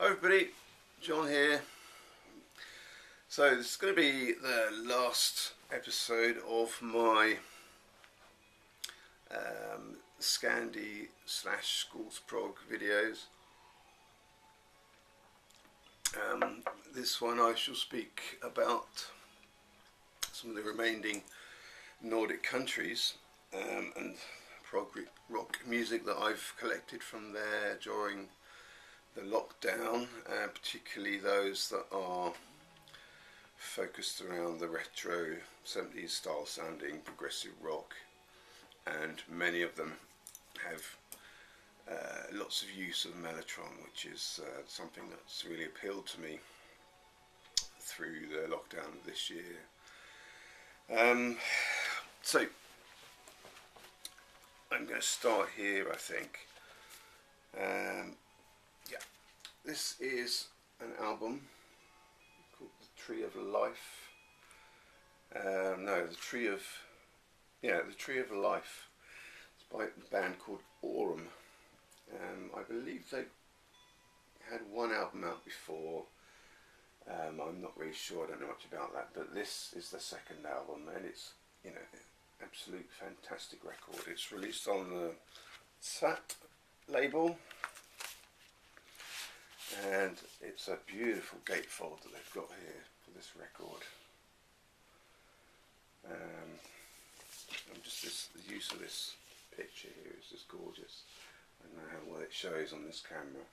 Hi everybody, John here. So this is going to be the last episode of my Scandi / Skogs Prog videos. This one I shall speak about some of the remaining Nordic countries and prog rock music that I've collected from there during the lockdown, particularly those that are focused around the retro 70s style sounding progressive rock, and many of them have lots of use of mellotron, which is something that's really appealed to me through the lockdown of this year. So I'm going to start here, I think. This is an album called The Tree of Life. The Tree of Life. It's by a band called Aurum. I believe they had one album out before. I'm not really sure, I don't know much about that, but this is the second album, and it's, absolute fantastic record. It's released on the Sat label, and it's a beautiful gatefold that they've got here for this record. The use of this picture here is just gorgeous. I don't know how well it shows on this camera,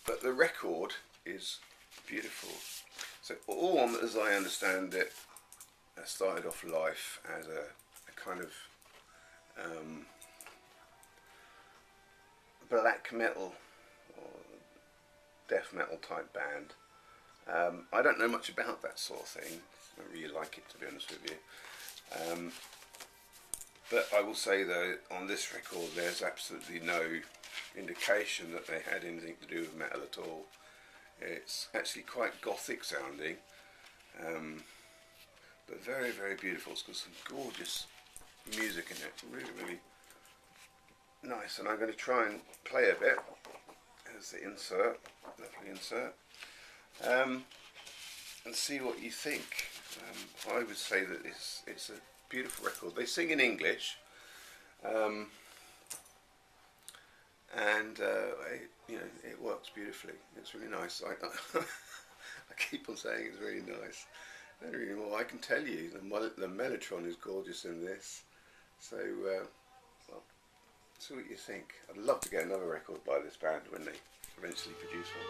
but the record is beautiful. So Aurum, as I understand it, started off life as a kind of black metal or death metal type band. I don't know much about that sort of thing. I don't really like it, to be honest with you. But I will say though, on this record there's absolutely no indication that they had anything to do with metal at all. It's actually quite gothic sounding, but very, very beautiful. It's got some gorgeous music in it, really, really nice. And I'm going to try and play a bit as the insert, lovely insert, and see what you think. I would say that it's a beautiful record. They sing in English, and it works beautifully. It's really nice. I keep on saying it's really nice. I don't really know what I can tell you. The mellotron is gorgeous in this. So, see what you think. I'd love to get another record by this band when they eventually produce one.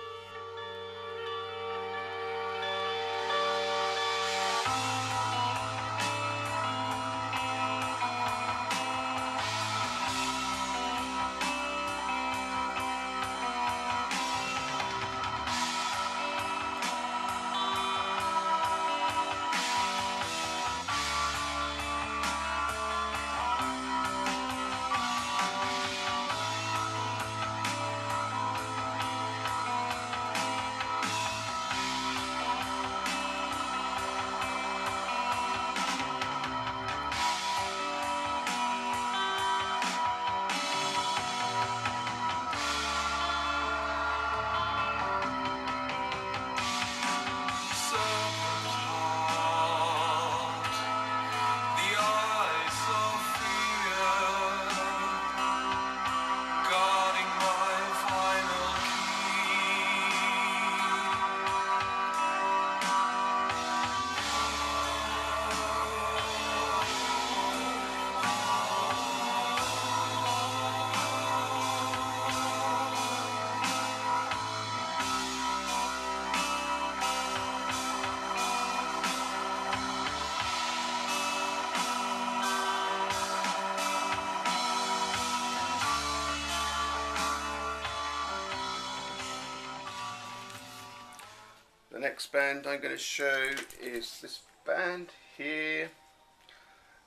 The next band I'm going to show is this band here.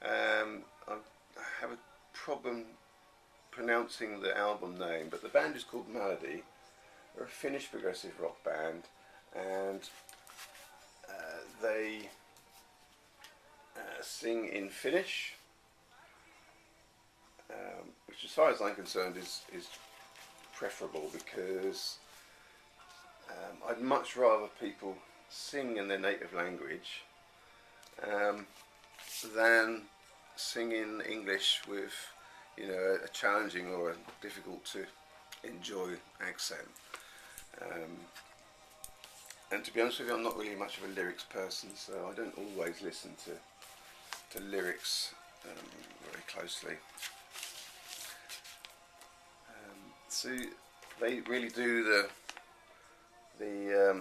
I have a problem pronouncing the album name, but the band is called Melody. They're a Finnish progressive rock band, and they sing in Finnish, which as far as I'm concerned is preferable, because I'd much rather people sing in their native language than sing in English with, you know, a challenging or a difficult to enjoy accent. And to be honest with you, I'm not really much of a lyrics person, so I don't always listen to lyrics very closely. So they really do the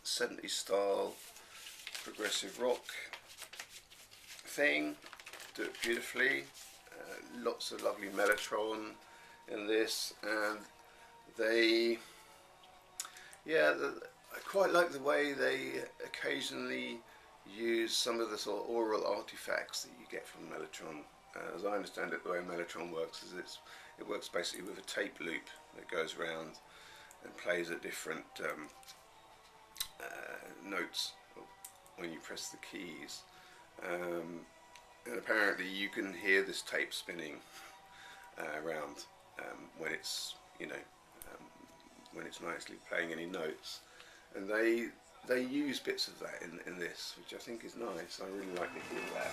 70s style progressive rock thing, do it beautifully. Lots of lovely mellotron in this, and they, I quite like the way they occasionally use some of the sort of aural artifacts that you get from mellotron. As I understand it, the way mellotron works is it works basically with a tape loop that goes around and plays at different notes when you press the keys. And apparently you can hear this tape spinning around when it's, you know, when it's not actually playing any notes. And they use bits of that in this, which I think is nice. I really like to hear that.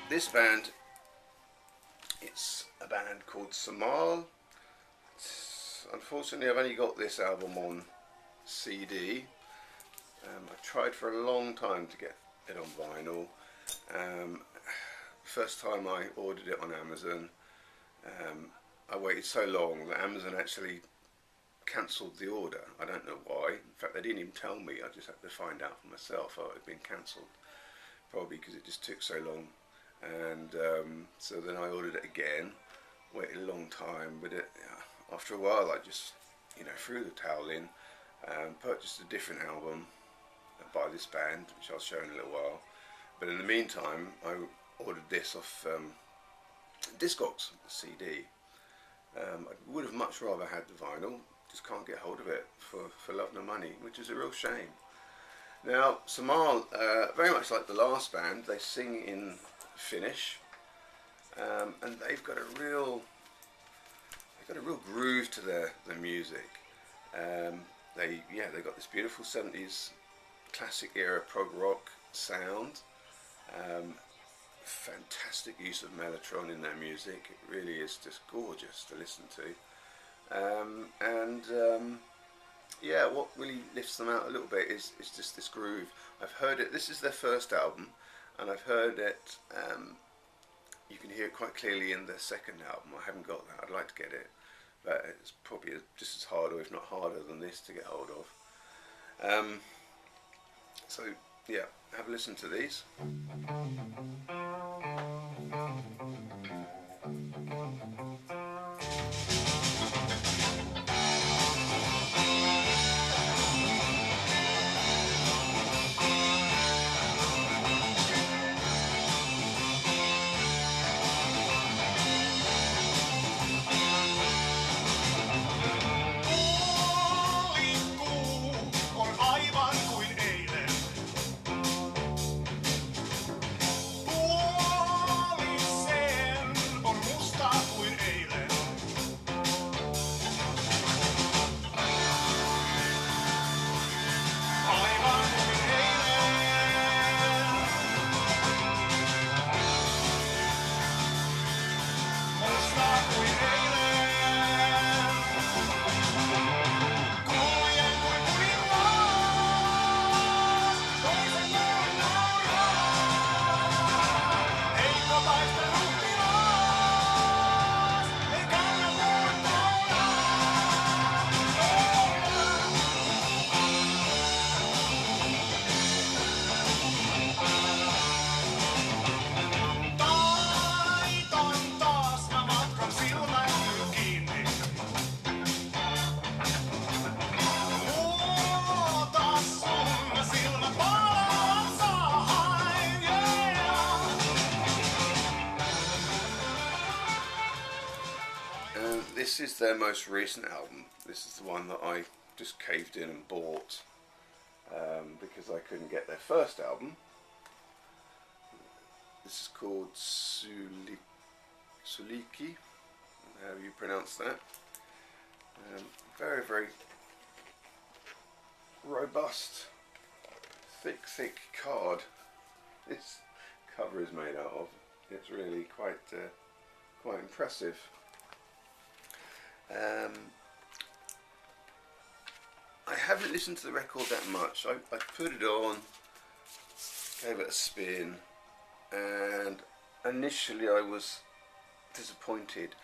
This band, it's a band called Samal. Unfortunately, I've only got this album on CD. I tried for a long time to get it on vinyl. First time I ordered it on Amazon, I waited so long that Amazon actually cancelled the order. I don't know why. In fact, they didn't even tell me. I just had to find out for myself. Oh, it had been cancelled. Probably because it just took so long. And so then I ordered it again, waited a long time, but after a while I just, you know, threw the towel in, purchased a different album by this band, which I'll show in a little while. But in the meantime, I ordered this off Skogs CD. I would have much rather had the vinyl, just can't get hold of it for love nor money, which is a real shame. Now, Samal, very much like the last band, they sing in Finnish, and they've got a real groove to their music. They got this beautiful 70s classic era prog rock sound. Fantastic use of mellotron in their music. It really is just gorgeous to listen to. What really lifts them out a little bit is just this groove. I've heard it. This is their first album, and I've heard it. You can hear it quite clearly in their second album. I haven't got that. I'd like to get it, but it's probably just as hard, or if not harder, than this to get hold of. So yeah, have a listen to these. This is their most recent album. This is the one that I just caved in and bought because I couldn't get their first album. This is called Suliki, however you pronounce that. Very, very robust, thick card this cover is made out of. It's really quite impressive. I haven't listened to the record that much. I put it on, gave it a spin, and initially I was disappointed.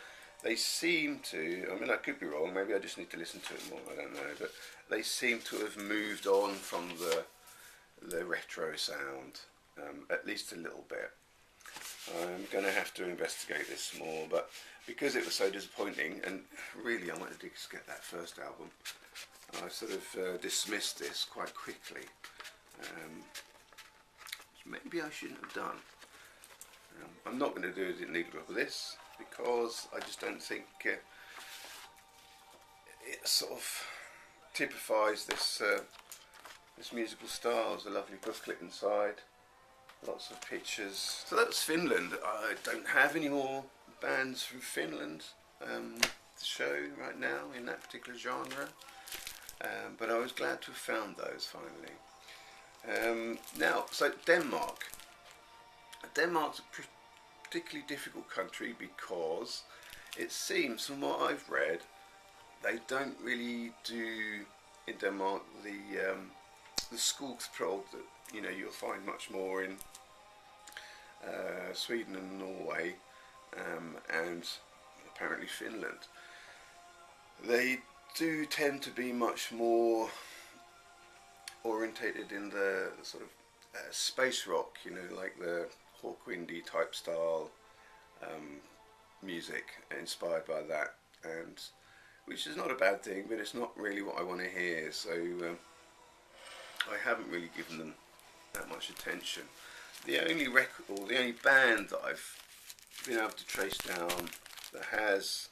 They seem to, I mean, I could be wrong, maybe I just need to listen to it more, I don't know, but they seem to have moved on from the retro sound, at least a little bit. I'm going to have to investigate this more, but because it was so disappointing, and really I wanted to just get that first album, I sort of dismissed this quite quickly, which maybe I shouldn't have done. I'm not going to do a needle drop of this because I just don't think it sort of typifies this this musical style. There's a lovely booklet inside, lots of pictures. So that's Finland. I don't have any more bands from Finland to show right now in that particular genre, but I was glad to have found those finally. Now, so Denmark. Denmark's a particularly difficult country because it seems, from what I've read, they don't really do in Denmark the Skogs Prog that you'll find much more in Sweden and Norway, and apparently Finland. They do tend to be much more orientated in the sort of space rock, like the Hawkwindy type style music, inspired by that, and which is not a bad thing, but it's not really what I want to hear, so I haven't really given them that much attention. The only record, or the only band that I've been able to trace down that has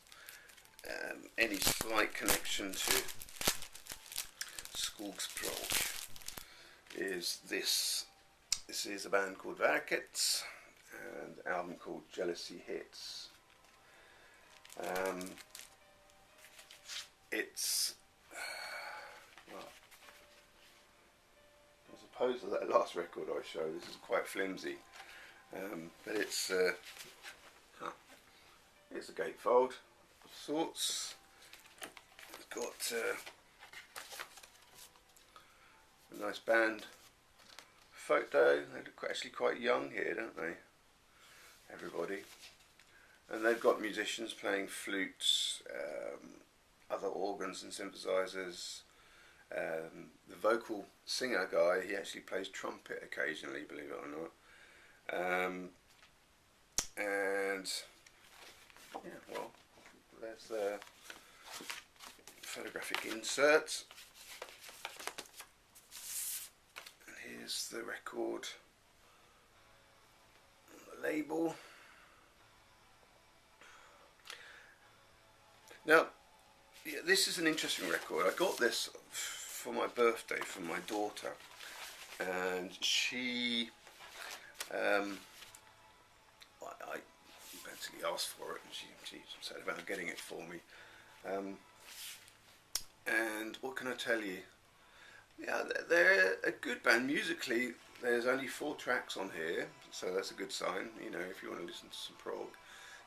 any slight connection to Skogs Prog is this. This is a band called Verket and an album called Jealousy Hits. It's well, as opposed to that last record I showed, this is quite flimsy, but it's a gatefold of sorts. It's got a nice band photo. They look actually quite young here, don't they? Everybody. And they've got musicians playing flutes, other organs and synthesizers, The vocal singer guy, he actually plays trumpet occasionally, believe it or not. And yeah, well, there's the photographic inserts. And here's the record on the label. Now, yeah, this is an interesting record. I got this for my birthday from my daughter, and she, I basically asked for it, and she said about getting it for me. And what can I tell you? Yeah, they're a good band. Musically, there's only 4 tracks on here, so that's a good sign, you know, if you want to listen to some prog.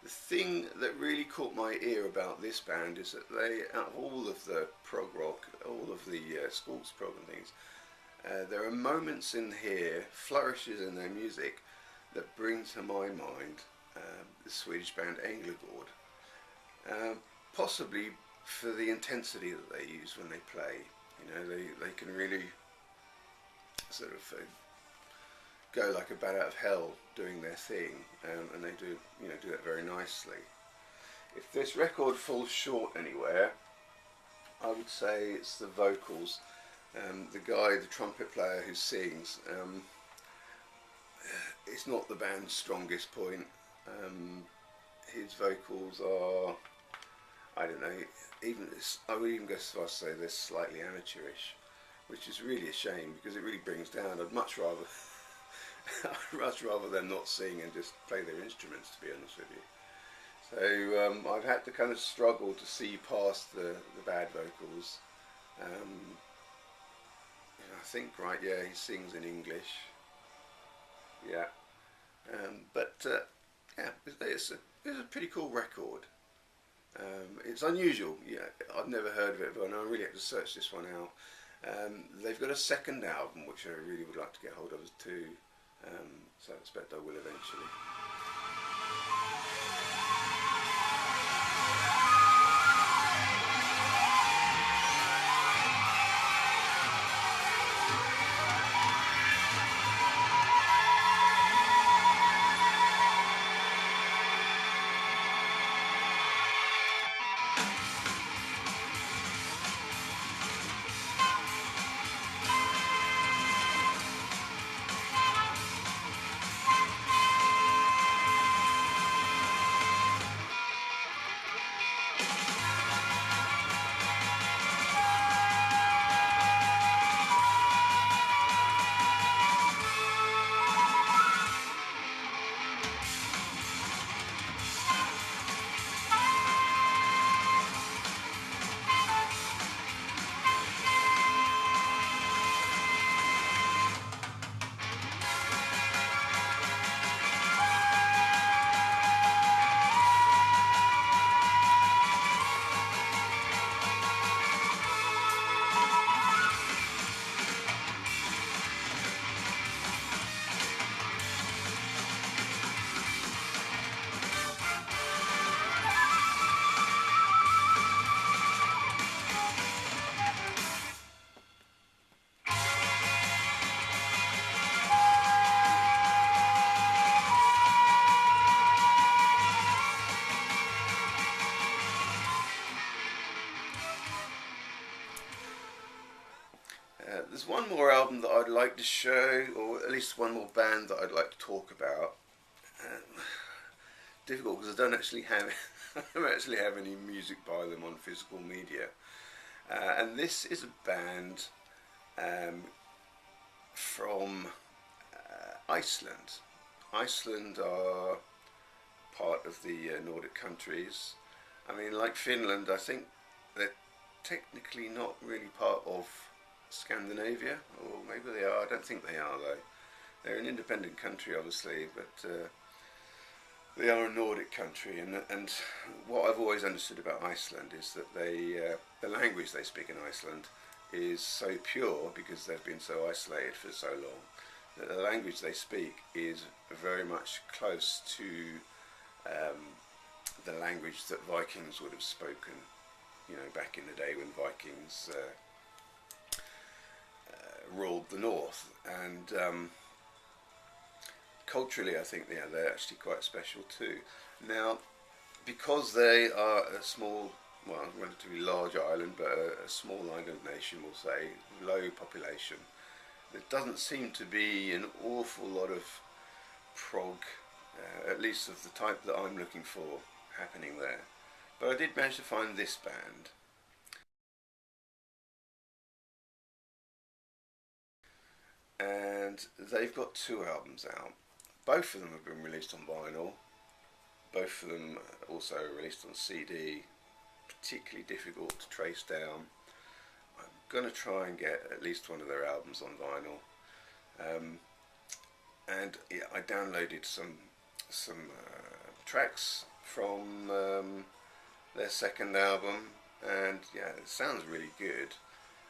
The thing that really caught my ear about this band is that they, out of all of the prog rock, all of the Skogs Prog and things, there are moments in here, flourishes in their music, that bring to my mind the Swedish band Änglagård. Possibly for the intensity that they use when they play. You know, they can really sort of go like a bat out of hell doing their thing, and they do, you know, do that very nicely. If this record falls short anywhere, I would say it's the vocals. The guy, the trumpet player who sings, it's not the band's strongest point. His vocals are, I don't know, I would even go so far as to say they're slightly amateurish, which is really a shame because it really brings down. I'd much rather them not sing and just play their instruments, to be honest with you. So I've had to kind of struggle to see past the bad vocals. I think, right, yeah, he sings in English. Yeah. Yeah, it's a pretty cool record. It's unusual. Yeah, I've never heard of it, but I really had to search this one out. They've got a second album which I really would like to get hold of too, so I expect I will eventually. There's one more album that I'd like to show, or at least one more band that I'd like to talk about. Difficult because I don't actually have any music by them on physical media. And this is a band from Iceland. Iceland are part of the Nordic countries. I mean, like Finland, I think they're technically not really part of Scandinavia, or maybe they are. I don't think they are though. They're an independent country, obviously, but they are a Nordic country. And what I've always understood about Iceland is that the language they speak in Iceland is so pure because they've been so isolated for so long. That the language they speak is very much close to the language that Vikings would have spoken, you know, back in the day when Vikings ruled the north, and culturally I think they're actually quite special too. Now, because they are a small, well, relatively large island, but a small island nation, we'll say, low population, there doesn't seem to be an awful lot of prog, at least of the type that I'm looking for, happening there. But I did manage to find this band. And they've got 2 albums out. Both of them have been released on vinyl. Both of them also released on CD. Particularly difficult to trace down. I'm going to try and get at least one of their albums on vinyl. And yeah, I downloaded some tracks from their second album, and yeah, it sounds really good.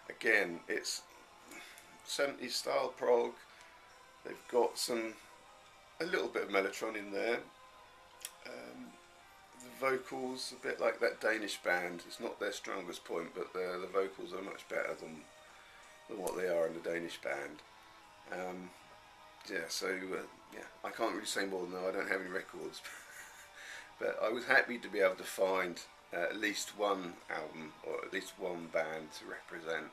Again, it's 70s style prog. They've got a little bit of mellotron in there. The vocals, a bit like that Danish band. It's not their strongest point, but the vocals are much better than what they are in the Danish band. Yeah, so yeah, I can't really say more than that. I don't have any records, but I was happy to be able to find at least one album or at least one band to represent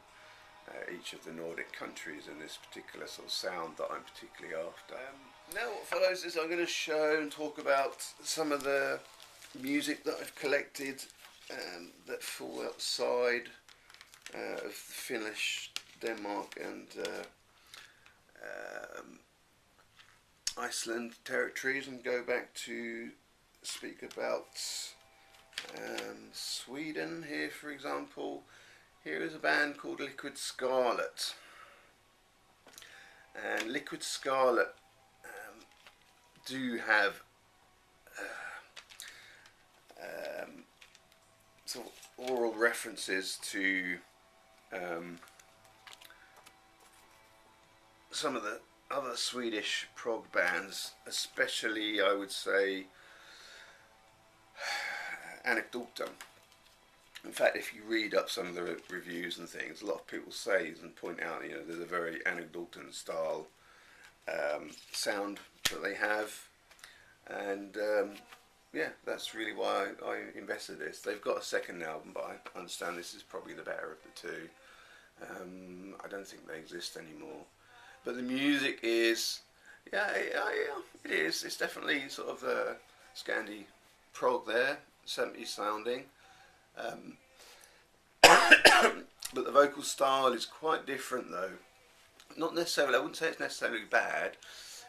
each of the Nordic countries in this particular sort of sound that I'm particularly after. Now what follows is I'm going to show and talk about some of the music that I've collected that fall outside of the Finnish, Denmark and Iceland territories, and go back to speak about Sweden here, for example. Here is a band called Liquid Scarlet, and Liquid Scarlet do have sort of oral references to some of the other Swedish prog bands, especially I would say Anecdotum. In fact, if you read up some of the reviews and things, a lot of people say and point out, there's a very Anecdotum style sound that they have, and yeah, that's really why I invested this. They've got a second album, but I understand this is probably the better of the two. I don't think they exist anymore. But the music is, yeah, it is. It's definitely sort of Scandi prog there, 70s sounding. But the vocal style is quite different though. Not necessarily, I wouldn't say it's necessarily bad,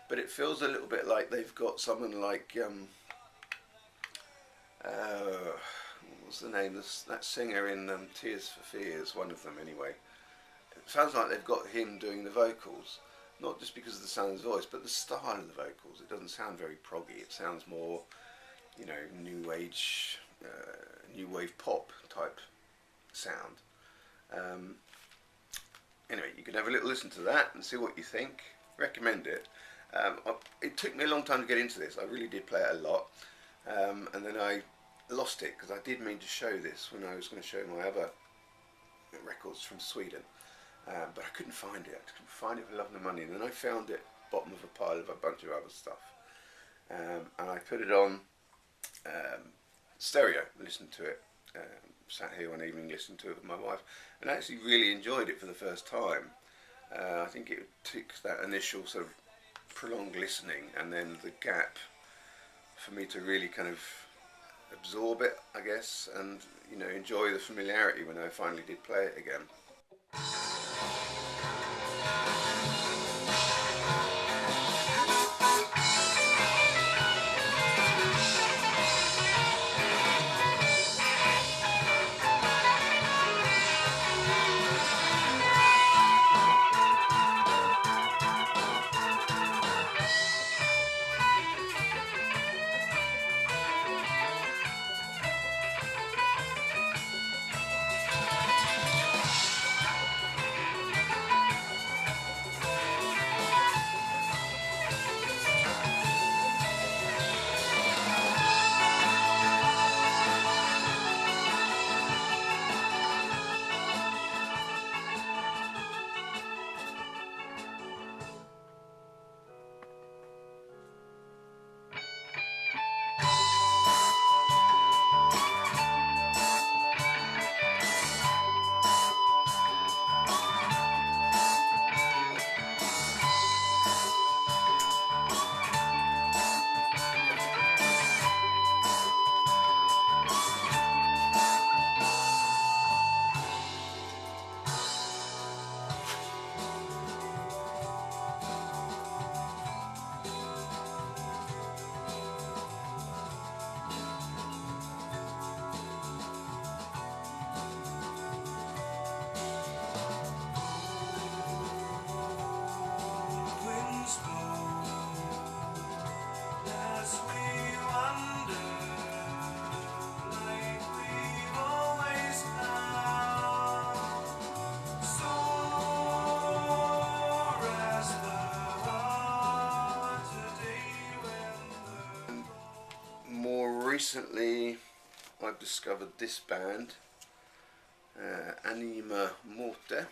but it feels a little bit like they've got someone like, what's the name, that singer in Tears for Fears, one of them anyway. It sounds like they've got him doing the vocals, not just because of the sound of his voice, but the style of the vocals. It doesn't sound very proggy, it sounds more, new age, new wave pop type sound. Anyway, you can have a little listen to that and see what you think. Recommend it. It took me a long time to get into this. I really did play it a lot, and then I lost it because I did mean to show this when I was going to show my other records from Sweden, but I couldn't find it. I couldn't find it for love nor money. And then I found it bottom of a pile of a bunch of other stuff, and I put it on stereo, listened to it. Sat here one evening, listened to it with my wife, and I actually really enjoyed it for the first time. I think it took that initial sort of prolonged listening and then the gap for me to really kind of absorb it, I guess, and enjoy the familiarity when I finally did play it again. recently I've discovered this band, Anima Morte,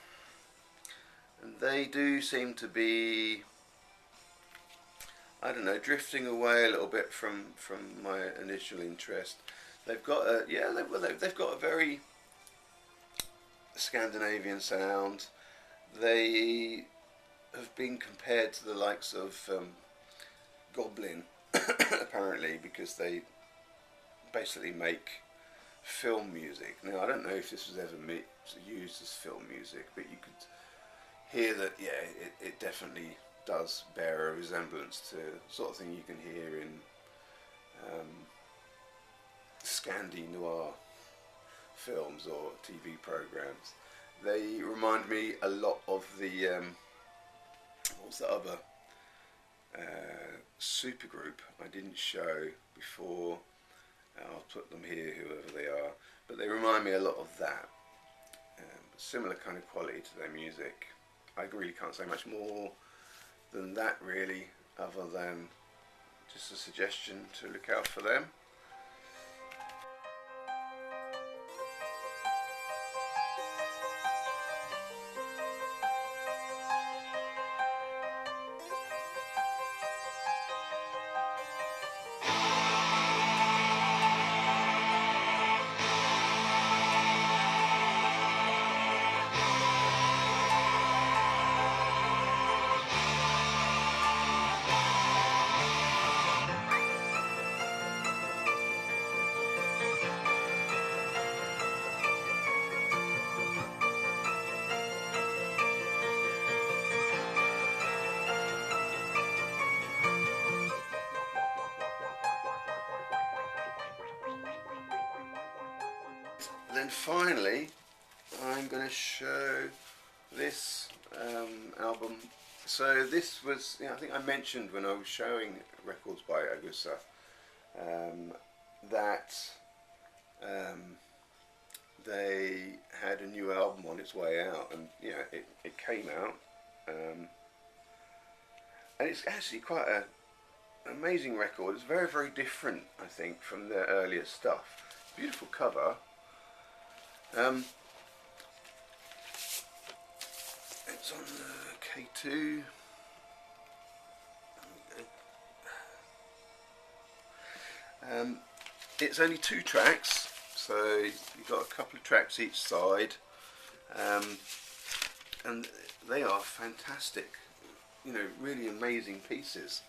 and they do seem to be, I don't know, drifting away a little bit from my initial interest. They've got a they've got a very Scandinavian sound. They have been compared to the likes of Goblin apparently, because they basically make film music. Now I don't know if this was ever used as film music, but you could hear that, yeah, it definitely does bear a resemblance to the sort of thing you can hear in Scandi noir films or TV programs. They remind me a lot of the what was the other supergroup I didn't show before. I'll put them here, whoever they are, but they remind me a lot of that. Similar kind of quality to their music. I really can't say much more than that really, other than just a suggestion to look out for them. Then finally, I'm going to show this album. So this was, I think I mentioned when I was showing records by Agusa that they had a new album on its way out, and it came out, and it's actually quite an amazing record. It's very, very different, I think, from their earlier stuff. Beautiful cover. It's on the K2. It's only 2 tracks, so you've got a couple of tracks each side, and they are fantastic, really amazing pieces,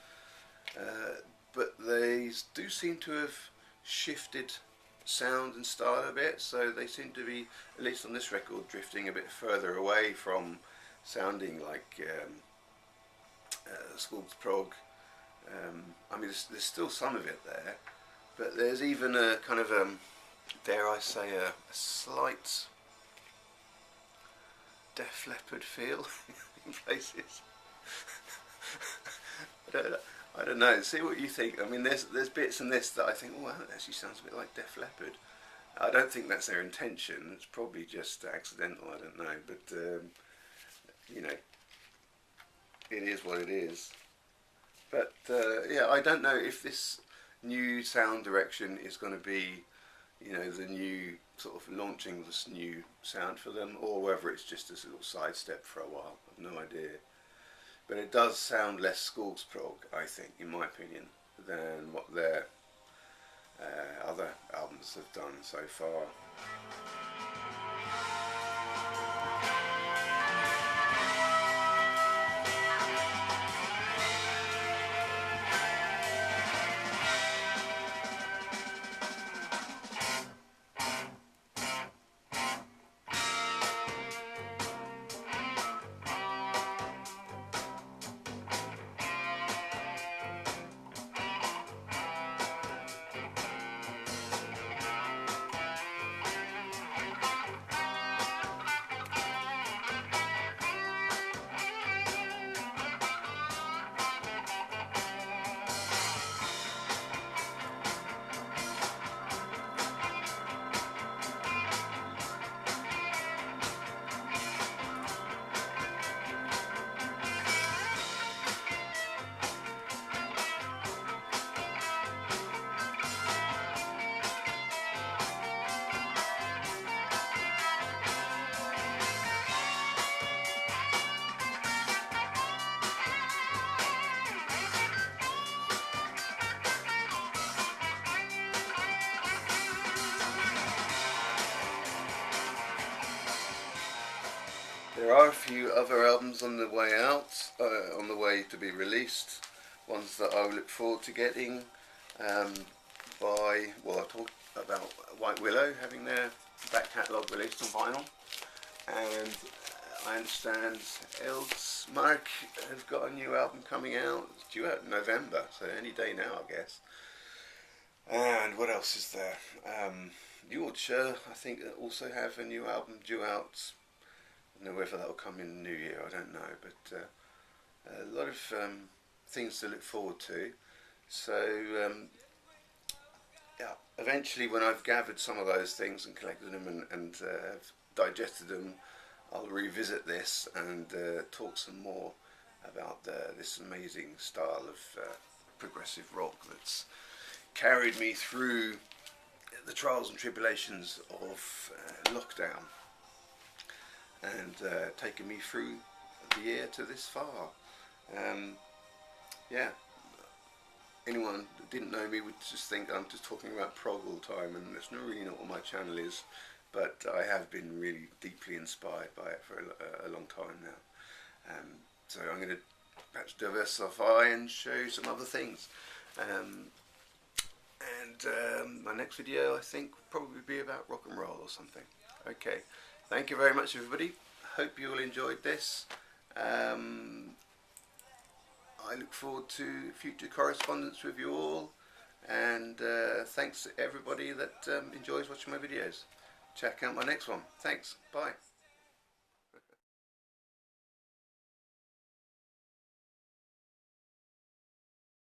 but they do seem to have shifted sound and style a bit, so they seem to be, at least on this record, drifting a bit further away from sounding like Skogs Prog. I mean, there's still some of it there, but there's even a kind of dare I say, a slight Def Leppard feel in places. I don't know. See what you think. I mean, there's bits in this that I think, oh, that actually sounds a bit like Def Leppard. I don't think that's their intention. It's probably just accidental. I don't know, but it is what it is. But yeah, I don't know if this new sound direction is going to be, the new sort of launching this new sound for them, or whether it's just a little sidestep for a while. I've no idea. But it does sound less Skogs Prog, I think, in my opinion, than what their other albums have done so far. There are a few other albums on the way out, on the way to be released. Ones that I look forward to getting. I talked about White Willow having their back catalogue released on vinyl, and I understand Mark has got a new album coming out. It's due out in November, so any day now, I guess. And what else is there? Yorkshire, I think, also have a new album due out. I don't know whether that will come in the new year, I don't know, but a lot of things to look forward to. So yeah, eventually when I've gathered some of those things and collected them and have digested them, I'll revisit this and talk some more about this amazing style of progressive rock that's carried me through the trials and tribulations of lockdown and taken me through the year to this far. Yeah, anyone that didn't know me would just think I'm just talking about prog all the time, and that's not really not what my channel is, but I have been really deeply inspired by it for a long time now. So I'm going to perhaps diversify and show you some other things. My next video, I think, will probably be about rock and roll or something. Okay, thank you very much, everybody. Hope you all enjoyed this. I look forward to future correspondence with you all, and thanks to everybody that enjoys watching my videos. Check out my next one. Thanks. Bye.